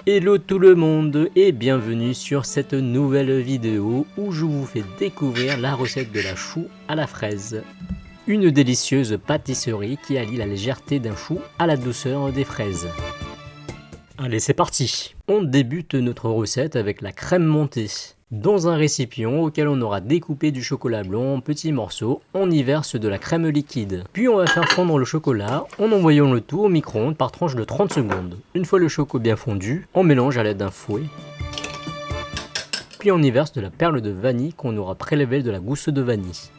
Hello tout le monde et bienvenue sur cette nouvelle vidéo où je vous fais découvrir la recette de la chou à la fraise. Une délicieuse pâtisserie qui allie la légèreté d'un chou à la douceur des fraises. Allez, c'est parti! On débute notre recette avec la crème montée. Dans un récipient auquel on aura découpé du chocolat blanc en petits morceaux, on y verse de la crème liquide. Puis on va faire fondre le chocolat en envoyant le tout au micro-ondes par tranche de 30 secondes. Une fois le choco bien fondu, on mélange à l'aide d'un fouet. Puis on y verse de la perle de vanille qu'on aura prélevée de la gousse de vanille.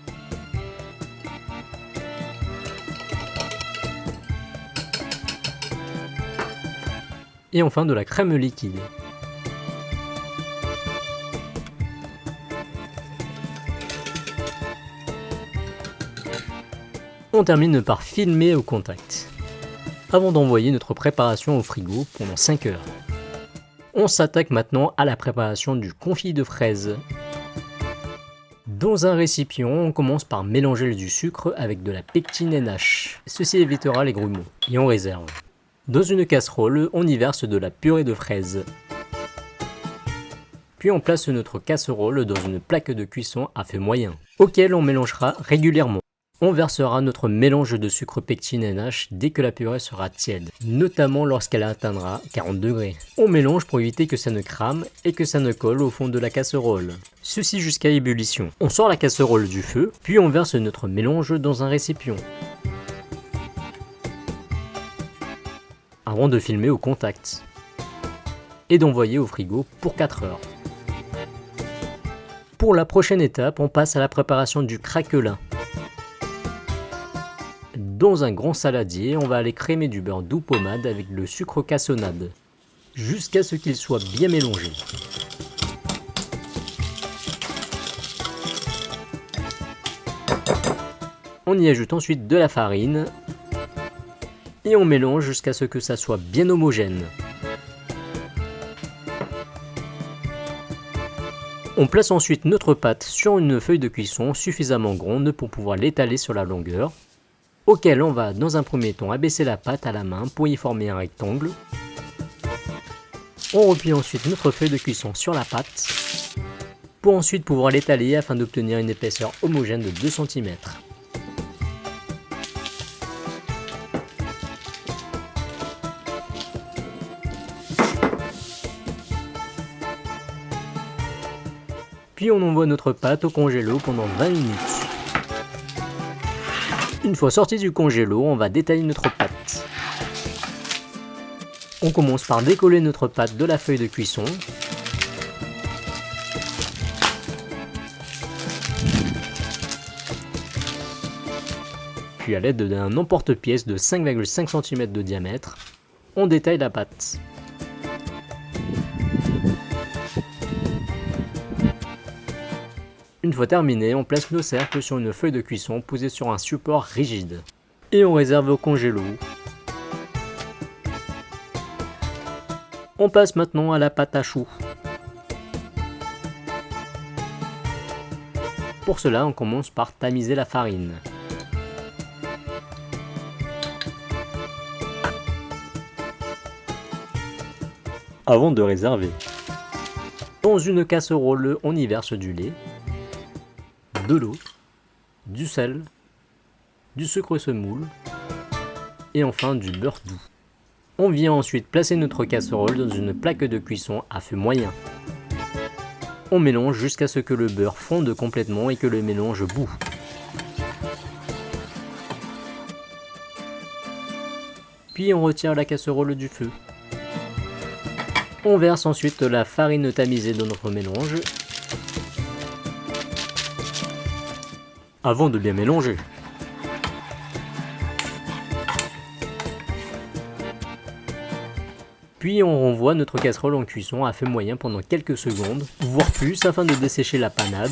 Et enfin de la crème liquide. On termine par filmer au contact, avant d'envoyer notre préparation au frigo pendant 5 heures. On s'attaque maintenant à la préparation du confit de fraises. Dans un récipient, on commence par mélanger du sucre avec de la pectine NH. Ceci évitera les grumeaux, et on réserve. Dans une casserole, on y verse de la purée de fraises. Puis on place notre casserole dans une plaque de cuisson à feu moyen, auquel on mélangera régulièrement. On versera notre mélange de sucre pectine NH dès que la purée sera tiède, notamment lorsqu'elle atteindra 40 degrés. On mélange pour éviter que ça ne crame et que ça ne colle au fond de la casserole. Ceci jusqu'à ébullition. On sort la casserole du feu, puis on verse notre mélange dans un récipient. Avant de filmer au contact. Et d'envoyer au frigo pour 4 heures. Pour la prochaine étape, on passe à la préparation du craquelin. Dans un grand saladier, on va aller crémer du beurre doux pommade avec le sucre cassonade, jusqu'à ce qu'il soit bien mélangé. On y ajoute ensuite de la farine, et on mélange jusqu'à ce que ça soit bien homogène. On place ensuite notre pâte sur une feuille de cuisson suffisamment grande pour pouvoir l'étaler sur la longueur, auquel on va dans un premier temps abaisser la pâte à la main pour y former un rectangle. On replie ensuite notre feuille de cuisson sur la pâte, pour ensuite pouvoir l'étaler afin d'obtenir une épaisseur homogène de 2 cm. Puis on envoie notre pâte au congélo pendant 20 minutes. Une fois sorti du congélo, on va détailler notre pâte. On commence par décoller notre pâte de la feuille de cuisson. Puis à l'aide d'un emporte-pièce de 5,5 cm de diamètre, on détaille la pâte. Une fois terminé, on place nos cercles sur une feuille de cuisson posée sur un support rigide. Et on réserve au congélo. On passe maintenant à la pâte à choux. Pour cela, on commence par tamiser la farine. Avant de réserver. Dans une casserole, on y verse du lait, de l'eau, du sel, du sucre semoule et enfin du beurre doux. On vient ensuite placer notre casserole dans une plaque de cuisson à feu moyen. On mélange jusqu'à ce que le beurre fonde complètement et que le mélange bout. Puis on retire la casserole du feu. On verse ensuite la farine tamisée dans notre mélange avant de bien mélanger. Puis on renvoie notre casserole en cuisson à feu moyen pendant quelques secondes, voire plus, afin de dessécher la panade.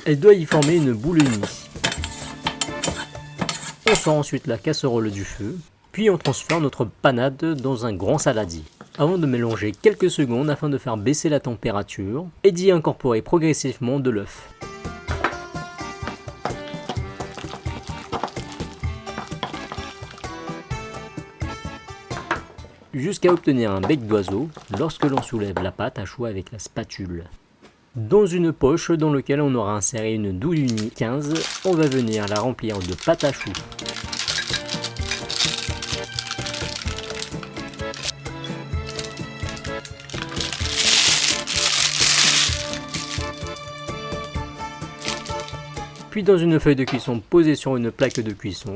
Elle doit y former une boule unie. On sort ensuite la casserole du feu, puis on transfère notre panade dans un grand saladier, avant de mélanger quelques secondes afin de faire baisser la température et d'y incorporer progressivement de l'œuf. jusqu'à obtenir un bec d'oiseau lorsque l'on soulève la pâte à choux avec la spatule. Dans une poche dans laquelle on aura inséré une douille unique 15, on va venir la remplir de pâte à choux. Puis dans une feuille de cuisson posée sur une plaque de cuisson,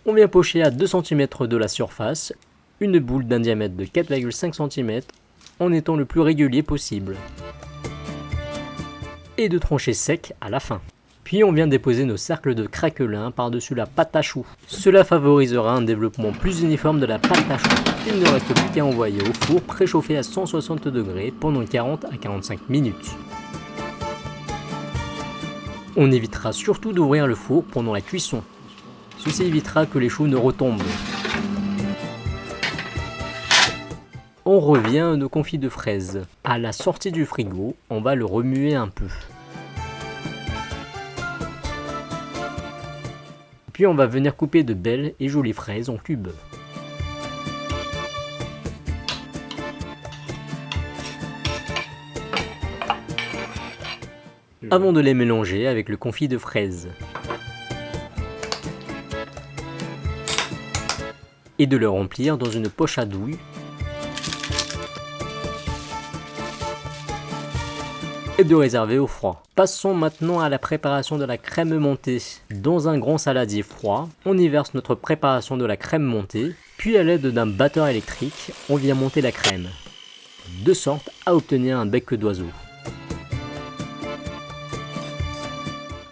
on vient pocher à 2 cm de la surface une boule d'un diamètre de 4,5 cm en étant le plus régulier possible. Et de trancher sec à la fin. Puis on vient déposer nos cercles de craquelin par-dessus la pâte à choux. Cela favorisera un développement plus uniforme de la pâte à choux. Il ne reste plus qu'à envoyer au four préchauffé à 160 degrés pendant 40 à 45 minutes. On évitera surtout d'ouvrir le four pendant la cuisson. Ceci évitera que les choux ne retombent. On revient à nos confits de fraises. À la sortie du frigo, on va le remuer un peu. Puis on va venir couper de belles et jolies fraises en cubes. Avant de les mélanger avec le confit de fraises. Et de le remplir dans une poche à douille. Et de réserver au froid. Passons maintenant à la préparation de la crème montée. Dans un grand saladier froid, on y verse notre préparation de la crème montée, puis à l'aide d'un batteur électrique, on vient monter la crème, de sorte à obtenir un bec d'oiseau.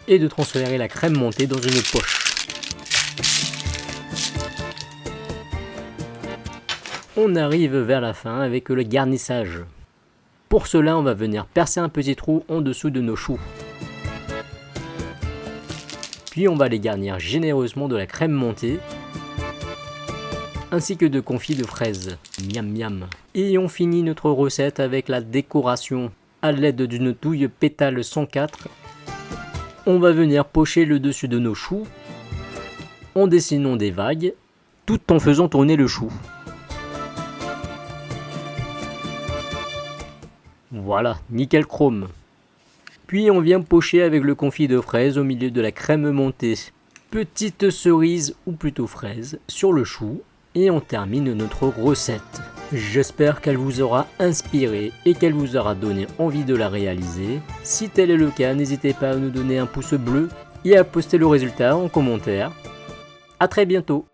Et de transférer la crème montée dans une poche. On arrive vers la fin avec le garnissage. Pour cela, on va venir percer un petit trou en dessous de nos choux. Puis on va les garnir généreusement de la crème montée, ainsi que de confit de fraises. Miam miam. Et on finit notre recette avec la décoration. À l'aide d'une douille pétale 104, on va venir pocher le dessus de nos choux, en dessinant des vagues, tout en faisant tourner le chou. Voilà, nickel chrome. Puis on vient pocher avec le confit de fraises au milieu de la crème montée. Petite cerise ou plutôt fraise sur le chou et on termine notre recette. J'espère qu'elle vous aura inspiré et qu'elle vous aura donné envie de la réaliser. Si tel est le cas, n'hésitez pas à nous donner un pouce bleu et à poster le résultat en commentaire. A très bientôt.